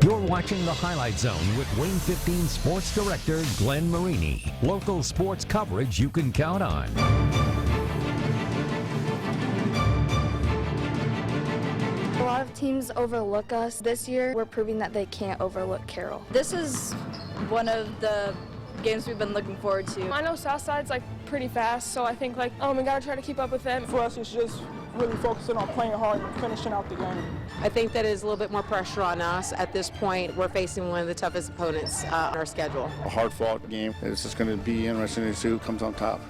You're watching the Highlight Zone with Wayne 15 Sports Director Glenn Marini. Local sports coverage you can count on. A lot of teams overlook us. This year, we're proving that they can't overlook Carroll. This is one of the games we've been looking forward to. I know Southside's pretty fast, so I think we gotta try to keep up with them. For us, it's just really focusing on playing hard and finishing out the game. I think that is a little bit more pressure on us at this point. We're facing one of the toughest opponents on our schedule. A hard-fought game. It's just going to be interesting to see who comes on top.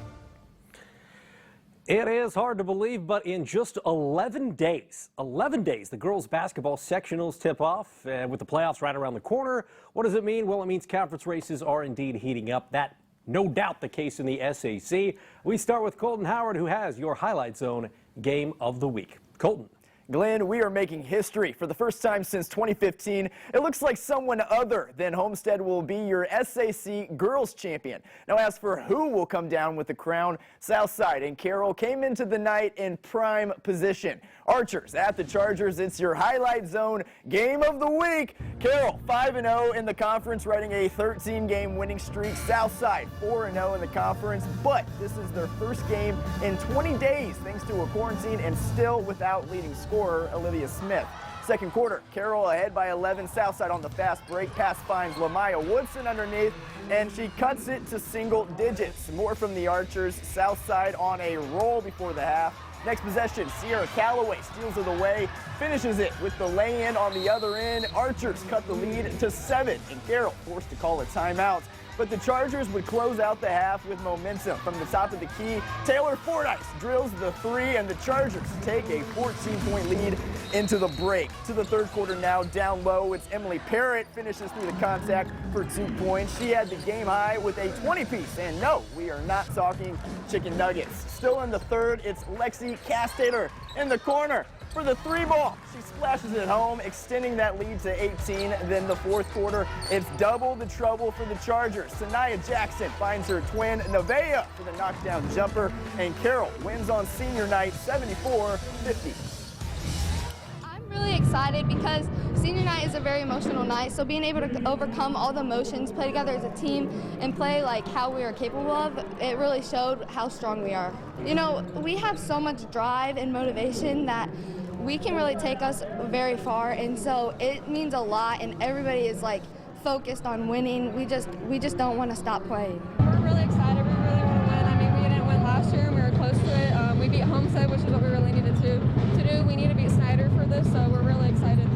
It is hard to believe, but in just 11 days, the girls basketball sectionals tip off, and with the playoffs right around the corner. What does it mean? Well, it means conference races are indeed heating up. That, no doubt, the case in the SAC. We start with Colton Howard, who has your Highlight Zone Game of the Week. Colton. Glenn, we are making history. For the first time since 2015, it looks like someone other than Homestead will be your SAC girls champion. Now, as for who will come down with the crown, Southside and Carroll came into the night in prime position. Archers at the Chargers, it's your Highlight Zone Game of the Week. Carroll 5-0 in the conference, riding a 13-game winning streak. Southside 4-0 in the conference, but this is their first game in 20 days thanks to a quarantine and still without leading scorer Olivia Smith. Second quarter, Carroll ahead by 11. Southside on the fast break. Pass finds Lamaya Woodson underneath, and she cuts it to single digits. More from the Archers. Southside on a roll before the half. Next possession, Sierra Calloway steals it away, finishes it with the lay-in on the other end. Archers cut the lead to 7, and Carroll forced to call a timeout. But the Chargers would close out the half with momentum. From the top of the key, Taylor Fordyce drills the 3, and the Chargers take a 14-point lead into the break. To the third quarter now, down low, it's Emily Parrott finishes through the contact for 2 points. She had the game high with a 20-piece, and no, we are not talking chicken nuggets. Still in the third, it's Lexi Castater in the corner for the 3-ball. She splashes it home, extending that lead to 18. Then the fourth quarter, it's double the trouble for the Chargers. Sanaya Jackson finds her twin, Nevaeh, for the knockdown jumper, and Carroll wins on senior night 74-50. I'm really excited because senior night is a very emotional night, so being able to overcome all the emotions, play together as a team, and play how we are capable of, it really showed how strong we are. You know, we have so much drive and motivation that we can really take us very far, and so it means a lot, and everybody is focused on winning. We just don't want to stop playing. We're really excited. We really want to win. I mean, we didn't win last year, and we were close to it. We beat Homestead, which is what we really needed to do. We need to beat Snyder for this, so we're really excited.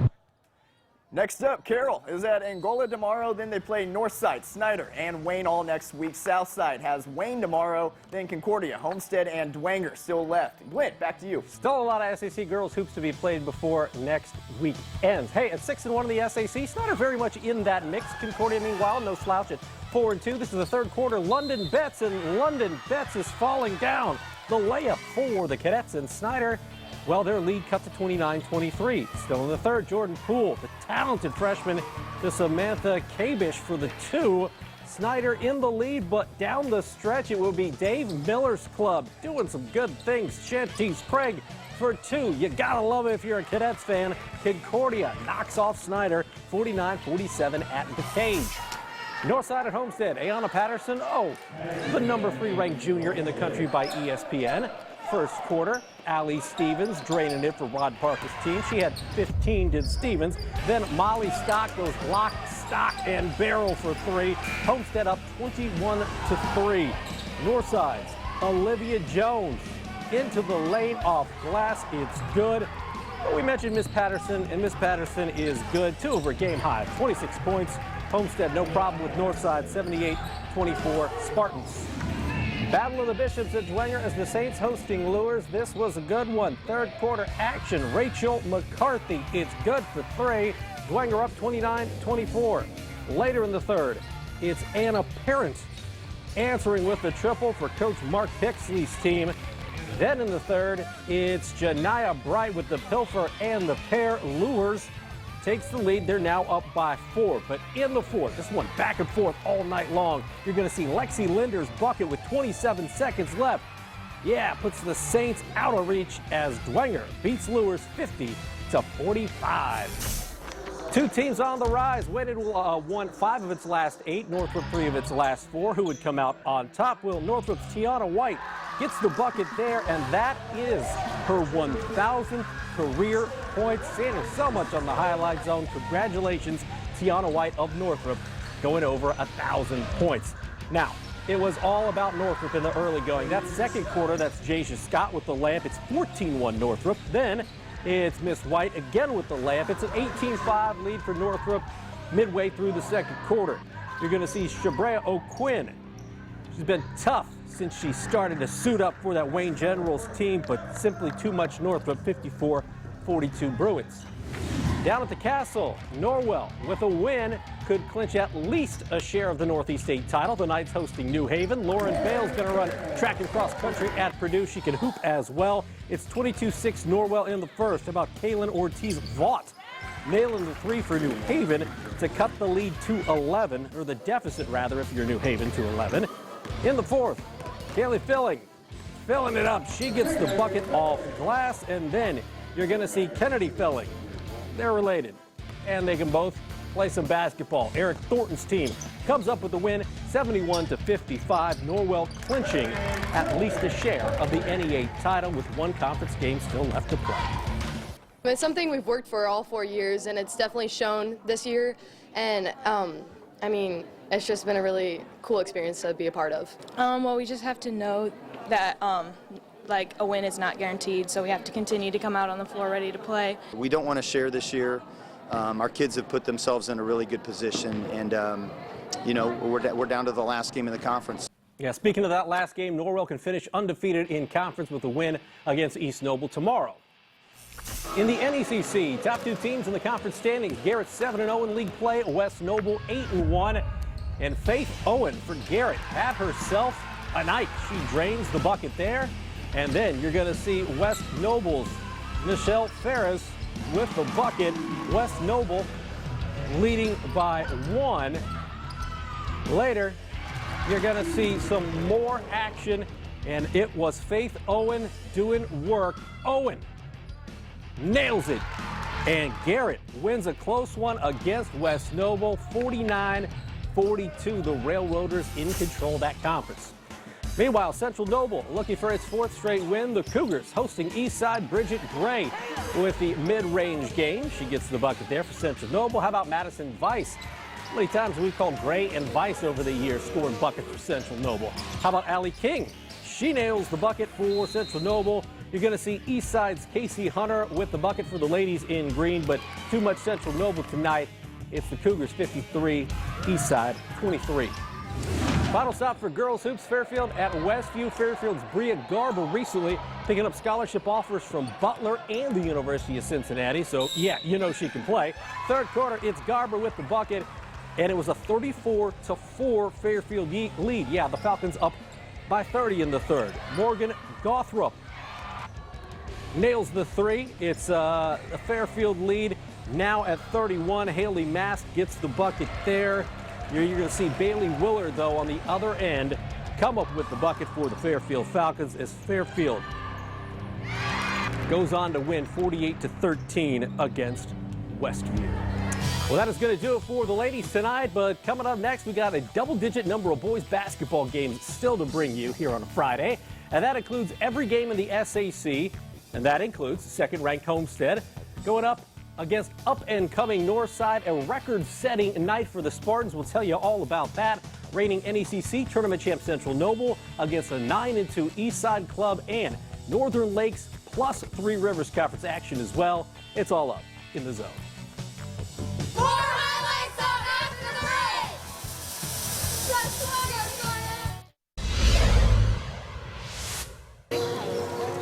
Next up, Carroll is at Angola tomorrow. Then they play Northside, Snyder, and Wayne all next week. Southside has Wayne tomorrow, then Concordia, Homestead, and Dwenger still left. Glenn, back to you. Still a lot of SAC girls hoops to be played before next week ends. Hey, at 6-1 in the SAC, Snyder very much in that mix. Concordia, meanwhile, no slouch at 4-2. This is the third quarter. London Betts, and London Betts is falling down. The layup for the Cadets, and Snyder, well, their lead cut to 29-23. Still in the third, Jordan Poole, the talented freshman, to Samantha Kabish for the 2. Snyder in the lead, but down the stretch it will be Dave Miller's club doing some good things. Chantice Craig for 2. You gotta love it if you're a Cadets fan. Concordia knocks off Snyder 49-47 at the cage. Northside at Homestead, Ayanna Patterson, the number 3 ranked junior in the country by ESPN. First quarter, Allie Stevens draining it for Rod Parker's team. She had 15, did Stevens. Then Molly Stock goes lock, stock, and barrel for 3. Homestead up 21-3. Northside's Olivia Jones into the lane off glass. It's good. But we mentioned Miss Patterson, and Miss Patterson is good. 2 over game high, 26 points. Homestead no problem with Northside, 78-24 Spartans. Battle of the Bishops at Dwenger as the Saints hosting Lures. This was a good one. Third quarter action. Rachel McCarthy, it's good for 3. Dwenger up 29-24. Later in the third, it's Anna Parent answering with the triple for Coach Mark Pixley's team. Then in the third, it's Janiyah Bright with the pilfer and the pair. Lures takes the lead. They're now up by 4. But in the fourth, this one back and forth all night long. You're going to see Lexi Linder's bucket with 27 seconds left. Yeah, puts the Saints out of reach as Dwenger beats Lures 50-45. Two teams on the rise. Wayne won 5 of its last 8, Northrop 3 of its last 4. Who would come out on top? Well, Northrop's Tiana White gets the bucket there, and that is her 1,000th career point. Seeing so much on the highlight zone. Congratulations, Tiana White of Northrop, going over 1,000 points. Now, it was all about Northrop in the early going. That second quarter, that's Jasia Scott with the layup. It's 14-1 Northrop. Then it's Miss White again with the layup. It's an 18-5 lead for Northrop midway through the second quarter. You're going to see Shabrea O'Quinn. She's been tough since she started to suit up for that Wayne Generals team, but simply too much Northrop, 54-42 Bruins. Down at the Castle, Norwell with a win could clinch at least a share of the Northeast State title. The Knights hosting New Haven. Lauren Bale's going to run track and cross country at Purdue. She can hoop as well. It's 22-6 Norwell in the first. How about Kaylin Ortiz-Vaught nailing the 3 for New Haven to cut the lead to 11, or the deficit rather if you're New Haven, to 11. In the fourth, Kaylee Filling filling it up. She gets the bucket off glass, and then you're going to see Kennedy Filling. They're related, and they can both play some basketball. Eric Thornton's team comes up with the win, 71-55. Norwell clinching at least a share of the NE8 title with one conference game still left to play. It's something we've worked for all 4 years, and it's definitely shown this year. And I mean, it's just been a really cool experience to be a part of. Well, we just have to know that like a win is not guaranteed, so we have to continue to come out on the floor ready to play. We don't want to share this year. Our kids have put themselves in a really good position, and you know, we're down to the last game of the conference. Yeah, speaking of that last game, Norwell can finish undefeated in conference with a win against East Noble tomorrow. In the NECC, top 2 teams in the conference standings. Garrett 7-0 in league play, West Noble 8-1, and Faith Owen for Garrett had herself a night. She drains the bucket there. And then you're going to see West Noble's Michelle Ferris with the bucket. West Noble leading by 1. Later, you're going to see some more action, and it was Faith Owen doing work. Owen nails it, and Garrett wins a close one against West Noble, 49-42. The Railroaders in control of that conference. Meanwhile, Central Noble looking for its 4th straight win. The Cougars hosting Eastside. Bridget Gray with the mid-range game. She gets the bucket there for Central Noble. How about Madison Weiss? How many times have we called Gray and Weiss over the years scoring buckets for Central Noble? How about Allie King? She nails the bucket for Central Noble. You're going to see Eastside's Casey Hunter with the bucket for the ladies in green, but too much Central Noble tonight. It's the Cougars 53, Eastside 23. Final stop for girls hoops, Fairfield at Westview. Fairfield's Bria Garber recently picking up scholarship offers from Butler and the University of Cincinnati. So, yeah, you know she can play. Third quarter, it's Garber with the bucket, and it was a 34-4 Fairfield lead. Yeah, the Falcons up by 30 in the third. Morgan Gothrop nails the 3. It's a Fairfield lead now at 31. Haley Mast gets the bucket there. You're going to see Bailey Willard, though, on the other end, come up with the bucket for the Fairfield Falcons as Fairfield goes on to win 48-13 against Westview. Well, that is going to do it for the ladies tonight, but coming up next, we got a double-digit number of boys basketball games still to bring you here on a Friday, and that includes every game in the SAC, and that includes second-ranked Homestead going up against up-and-coming Northside, a record-setting night for the Spartans. We'll tell you all about that. Reigning NECC tournament champ Central Noble against a 9-2 Eastside club, and Northern Lakes plus Three Rivers Conference action as well. It's all up in the zone. More highlights on after the break.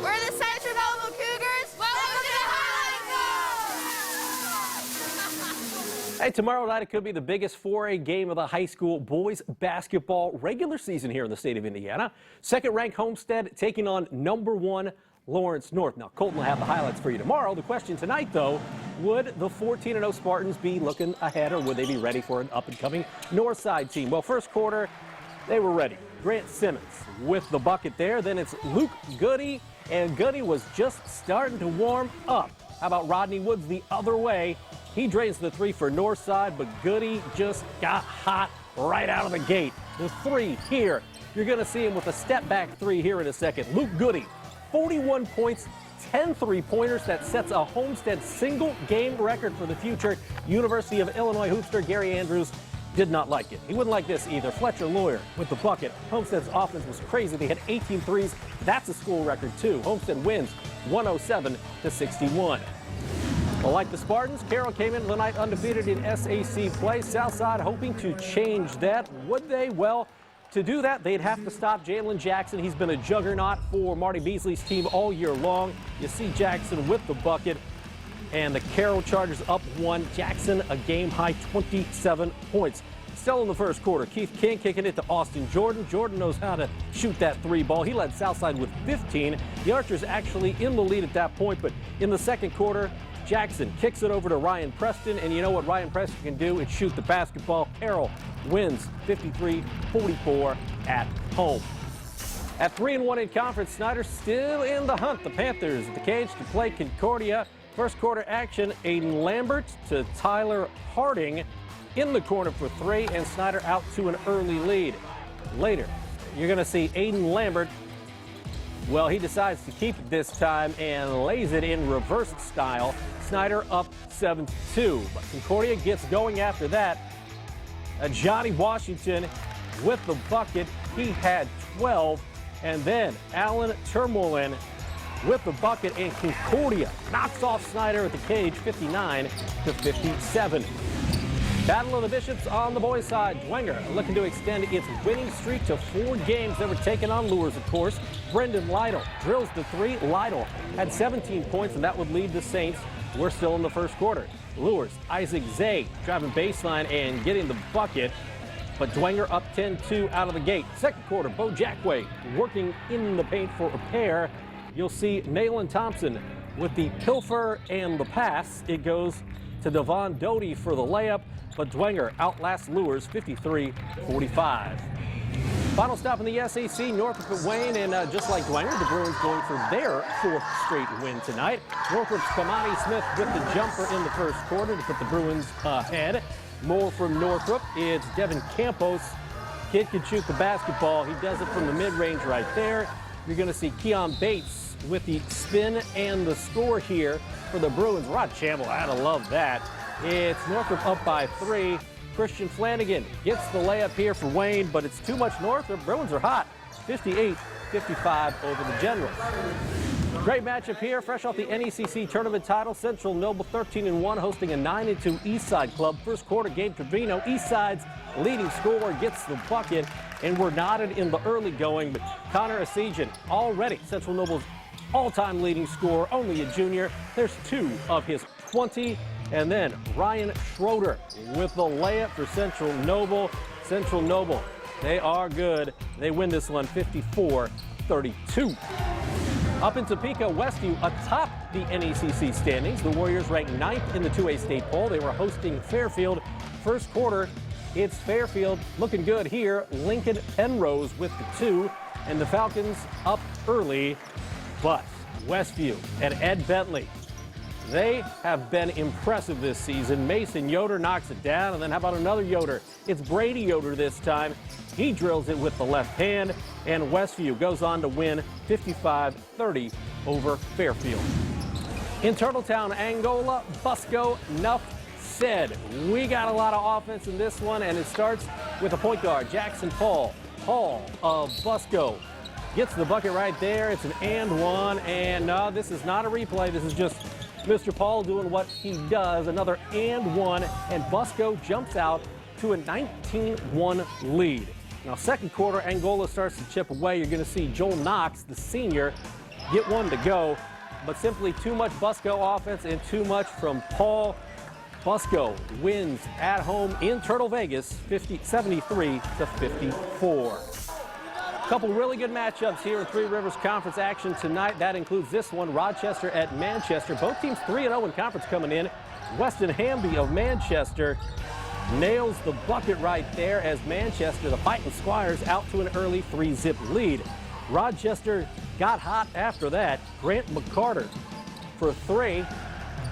We're the Central Noble Cougars. Welcome to the Highlight Zone. Hey, tomorrow night it could be the biggest 4A game of the high school boys basketball regular season here in the state of Indiana. Second-ranked Homestead taking on #1 Lawrence North. Now, Colton will have the highlights for you tomorrow. The question tonight, though, would the 14-0 Spartans be looking ahead, or would they be ready for an up-and-coming Northside team? Well, first quarter, they were ready. Grant Simmons with the bucket there. Then it's Luke Goody, and Goody was just starting to warm up. How about Rodney Woods the other way? He drains the three for Northside, but Goody just got hot right out of the gate. The three here. You're going to see him with a step-back three here in a second. Luke Goody, 41 points, 10 three-pointers. That sets a Homestead single-game record for the future. University of Illinois hoopster Gary Andrews did not like it. He wouldn't like this either. Fletcher Lawyer with the bucket. Homestead's offense was crazy. They had 18 threes. That's a school record, too. Homestead wins 107-61. Well, like the Spartans, Carroll came into the night undefeated in SAC play. Southside hoping to change that. Would they? Well, to do that, they'd have to stop Jalen Jackson. He's been a juggernaut for Marty Beasley's team all year long. You see Jackson with the bucket, and the Carroll Chargers up one. Jackson, a game-high 27 points. Still in the first quarter, Keith King kicking it to Austin Jordan. Jordan knows how to shoot that three ball. He led Southside with 15. The Archers actually in the lead at that point, but in the second quarter, Jackson kicks it over to Ryan Preston, and you know what Ryan Preston can do? It's shoot the basketball. Carroll wins 53-44 at home. At 3-1 in conference, Snyder still in the hunt. The Panthers at the cage to play Concordia. First quarter action, Aiden Lambert to Tyler Harding in the corner for three, and Snyder out to an early lead. Later, you're going to see Aiden Lambert. Well, he decides to keep it this time and lays it in reverse style. Snyder up 7-2. But Concordia gets going after that. Johnny Washington with the bucket. He had 12. And then Alan Turmoilin with the bucket, and Concordia knocks off Snyder at the cage 59-57. Battle of the Bishops on the boys' side. Dwenger looking to extend its winning streak to 4 games. They were taking on Lures, of course. Brendan Lytle drills the three. Lytle had 17 points, and that would lead the Saints. We're still in the first quarter. Lures, Isaac Zay driving baseline and getting the bucket. But Dwenger up 10-2 out of the gate. Second quarter, Bo Jackway working in the paint for a pair. You'll see Nayland Thompson with the pilfer and the pass. It goes to Devon Doty for the layup, but Dwenger outlasts Lures 53-45. Final stop in the SEC, Northrop at Wayne, and just like Dwenger, the Bruins going for their 4th straight win tonight. Northrop's Kamani Smith with the jumper in the first quarter to put the Bruins ahead. More from Northrop. It's Devin Campos. Kid can shoot the basketball. He does it from the mid-range right there. You're going to see Keon Bates with the spin and the score here for the Bruins. Rod Chamble, I love that. It's Northrop up by 3. Christian Flanagan gets the layup here for Wayne, but it's too much Northrop. Bruins are hot. 58-55 over the Generals. Great matchup here, fresh off the NECC tournament title. Central Noble 13-1, hosting a 9-2 Eastside club. First quarter, Gabe Trevino, Eastside's leading scorer, gets the bucket, and we're knotted in the early going. But Connor Asijan, already Central Noble's all-time leading scorer, only a junior. There's 2 of his 20. And then Ryan Schroeder with the layup for Central Noble. Central Noble, they are good. They win this one 54-32. Up in Topeka, Westview atop the NECC standings. The Warriors ranked 9th in the 2A state poll. They were hosting Fairfield. First quarter, it's Fairfield looking good here. Lincoln Penrose with the 2, and the Falcons up early. But Westview and Ed Bentley, they have been impressive this season. Mason Yoder knocks it down, and then how about another Yoder? It's Brady Yoder this time. He drills it with the left hand, and Westview goes on to win 55-30 over Fairfield. In Turtletown, Angola, Busco, enough said. We got a lot of offense in this one, and it starts with a point guard, Jackson Paul. Paul of Busco gets the bucket right there. It's an and one, and no, this is not a replay. This is just Mr. Paul doing what he does. Another and one, and Busco jumps out to a 19-1 lead. Now, second quarter, Angola starts to chip away. You're going to see Joel Knox, the senior, get one to go, but simply too much Busco offense and too much from Paul. Busco wins at home in Turtle Vegas, 73-54. A couple really good matchups here in Three Rivers Conference action tonight. That includes this one, Rochester at Manchester. Both teams 3-0 in conference coming in. Weston Hamby of Manchester nails the bucket right there as Manchester, the Fighting Squires, out to an early 3-zip lead. Rochester got hot after that. Grant McCarter for 3.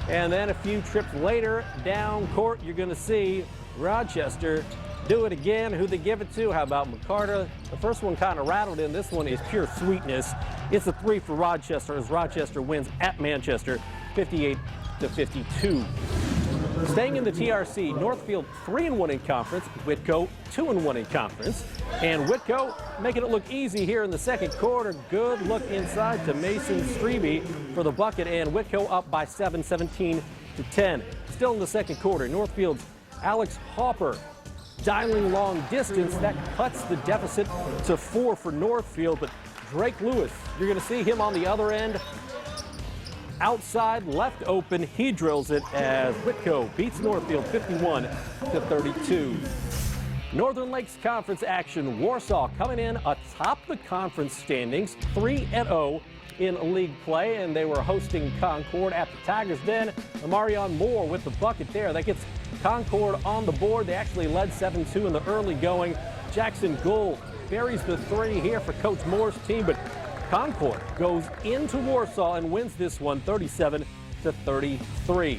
And then a few trips later down court, you're going to see Rochester do it again. Who they give it to? How about McCarter? The first one kind of rattled in. This one is pure sweetness. It's a 3 for Rochester as Rochester wins at Manchester 58-52. Staying in the TRC, Northfield 3-1 in conference, Whitko 2-1 in conference. And Whitko making it look easy here in the second quarter. Good look inside to Mason Strebe for the bucket, and Whitko up by 7, 17-10. Still in the second quarter, Northfield's Alex Hopper dialing long distance. That cuts the deficit to 4 for Northfield, but Drake Lewis, you're going to see him on the other end. Outside, left open, he drills it as Whitko beats Northfield 51-32. Northern Lakes Conference action, Warsaw coming in atop the conference standings, 3-0 in league play, and they were hosting Concord at the Tigers Den. Marion Moore with the bucket there. That gets Concord on the board. They actually led 7-2 in the early going. Jackson Gould buries the 3 here for Coach Moore's team, but Concord goes into Warsaw and wins this one 37-33.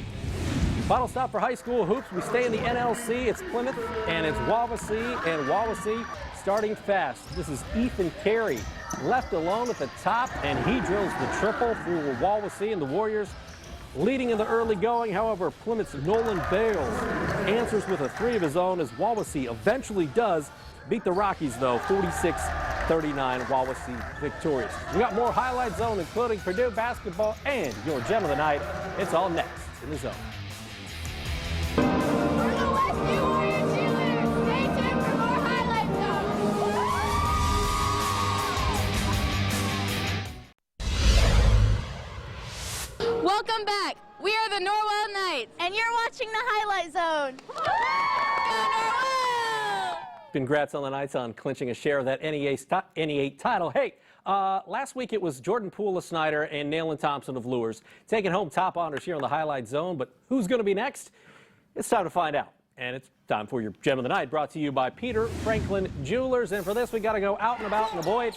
Final stop for high school hoops. We stay in the NLC. It's Plymouth and it's Wawasee, and Wawasee starting fast. This is Ethan Carey left alone at the top, and he drills the triple for Wawasee, and the Warriors leading in the early going. However, Plymouth's Nolan Bales answers with a 3 of his own as Wawasee eventually does beat the Rockies, though, 46-39, Wawasee victorious. We got more Highlight Zone, including Purdue basketball and your gem of the night. It's all next in the Zone. Welcome back. We are the Norwell Knights, and you're watching the Highlight Zone. Go Norwell! Congrats on the Knights on clinching a share of that NE8 title. Hey, last week it was Jordan Poole of Snyder and Nayland Thompson of Lures taking home top honors here on the Highlight Zone. But who's going to be next? It's time to find out. And it's time for your Gem of the Night, brought to you by Peter Franklin Jewelers. And for this, we got to go out and about in the Boyd.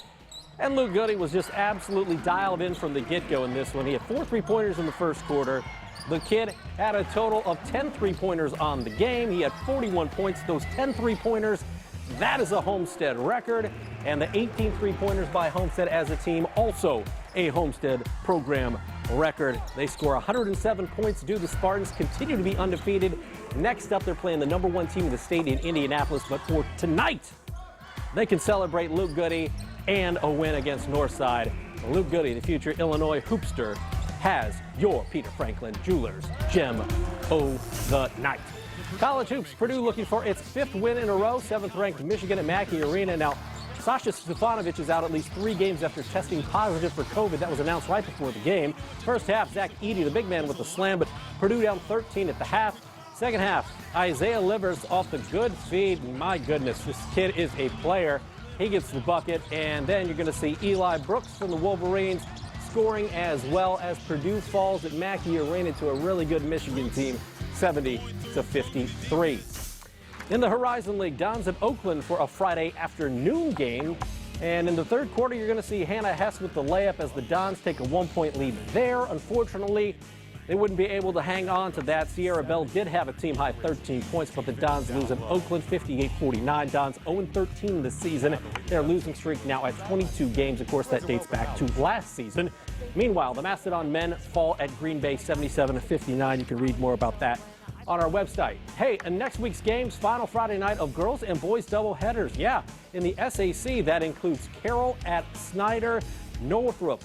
And Luke Goody was just absolutely dialed in from the get-go in this one. He had 4 3-pointers in the first quarter. The kid had a total of 10 3-pointers on the game. He had 41 points. Those 10 3-pointers, that is a Homestead record. And the 18 3-pointers by Homestead as a team, also a Homestead program record. They score 107 points. The Spartans continue to be undefeated. Next up, they're playing the #1 team in the state in Indianapolis. But for tonight, they can celebrate Luke Goody and a win against Northside. Luke Goody, the future Illinois hoopster, has your Peter Franklin Jewelers Gem of the Night. College hoops, Purdue looking for its 5th win in a row, 7th-ranked Michigan at Mackey Arena. Now, Sasha Stefanovic is out at least 3 games after testing positive for COVID. That was announced right before the game. First half, Zach Edey, the big man, with the slam, but Purdue down 13 at the half. Second half, Isaiah Livers off the good feed. My goodness, this kid is a player. He gets the bucket, and then you're going to see Eli Brooks from the Wolverines scoring as well as Purdue falls at Mackey Arena to a really good Michigan team, 70-53. In the Horizon League, Dons at Oakland for a Friday afternoon game. And in the third quarter, you're going to see Hannah Hess with the layup as the Dons take a 1-point lead there. Unfortunately, they wouldn't be able to hang on to that. Sierra Bell did have a team-high 13 points, but the Dons lose in Oakland 58-49. Dons 0-13 this season. Their losing streak now at 22 games. Of course, that dates back to last season. Meanwhile, the Mastodon men fall at Green Bay 77-59. You can read more about that on our website. Hey, and next week's games, final Friday night of girls and boys doubleheaders. Yeah, in the SAC, that includes Carroll at Snyder, Northrop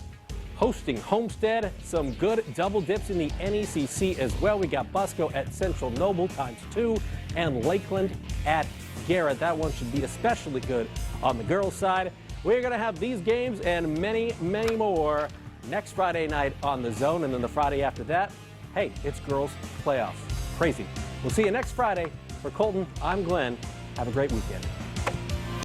hosting Homestead, some good double dips in the NECC as well. We got Busco at Central Noble ×2 and Lakeland at Garrett. That one should be especially good on the girls' side. We're going to have these games and many, many more next Friday night on The Zone. And then the Friday after that, hey, it's girls' playoffs. Crazy. We'll see you next Friday. For Colton, I'm Glenn. Have a great weekend.